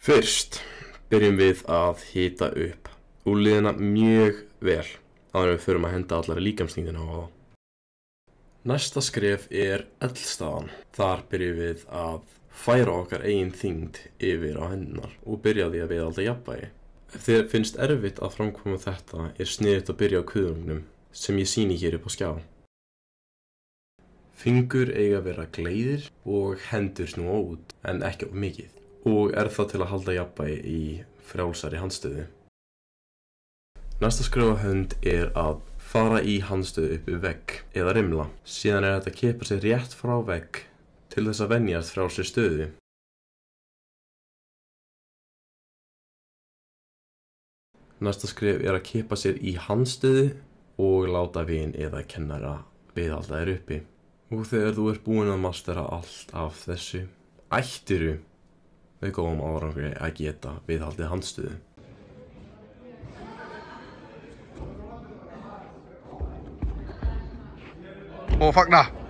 Fyrst byrjum við að hita upp úlnliðina mjög vel áður en við förum að henda allari líkamsþyngdina á það. Næsta skref er eldstaðan. Þar byrjum við að færa okkar eigin þyngd yfir á hendurnar og byrja því að viðhalda jafnvægi. Ef þér finnst erfitt að framkvæma þetta er sniðugt að byrja á kuðungnum sem ég sýni hér upp á skjá. Fingur eiga að vera gleiðir og hendur snúa út en ekki of mikið og er það til að halda jafnvægi í frjálsari handstöðu. Næsta skref á hönd er að fara í handstöðu upp við vegg eða rimla. Síðan er þetta að kippa sér rétt frá vegg til þess að venjast frjálsri stöðu. Næsta skref er að kippa sér í handstöðu og láta vin eða kennara viðhalda þér uppi. Og þegar þú ert búinn að mastera allt af þessu, ættirðu með góðum árangri að geta viðhaldið handstöðu. Og fagna!